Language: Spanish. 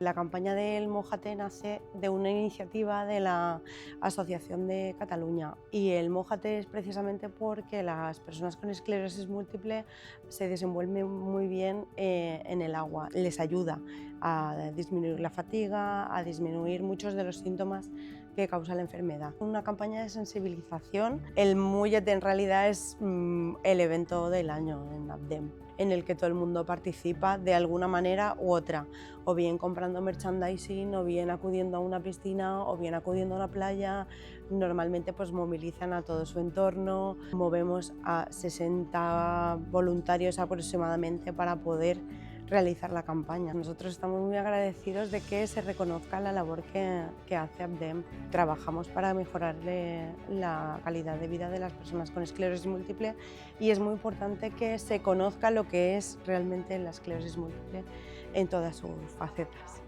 La campaña del Mójate nace de una iniciativa de la Asociación de Cataluña y el Mójate es precisamente porque las personas con esclerosis múltiple se desenvuelven muy bien en el agua, les ayuda a disminuir la fatiga, a disminuir muchos de los síntomas que causa la enfermedad. Una campaña de sensibilización. El Múllete en realidad es el evento del año en ABDEM, en el que todo el mundo participa de alguna manera u otra, o bien comprando merchandising, o bien acudiendo a una piscina, o bien acudiendo a una playa. Normalmente pues movilizan a todo su entorno. Movemos a 60 voluntarios aproximadamente para poder realizar la campaña. Nosotros estamos muy agradecidos de que se reconozca la labor que hace ABDEM. Trabajamos para mejorarle la calidad de vida de las personas con esclerosis múltiple y es muy importante que se conozca lo que es realmente la esclerosis múltiple en todas sus facetas.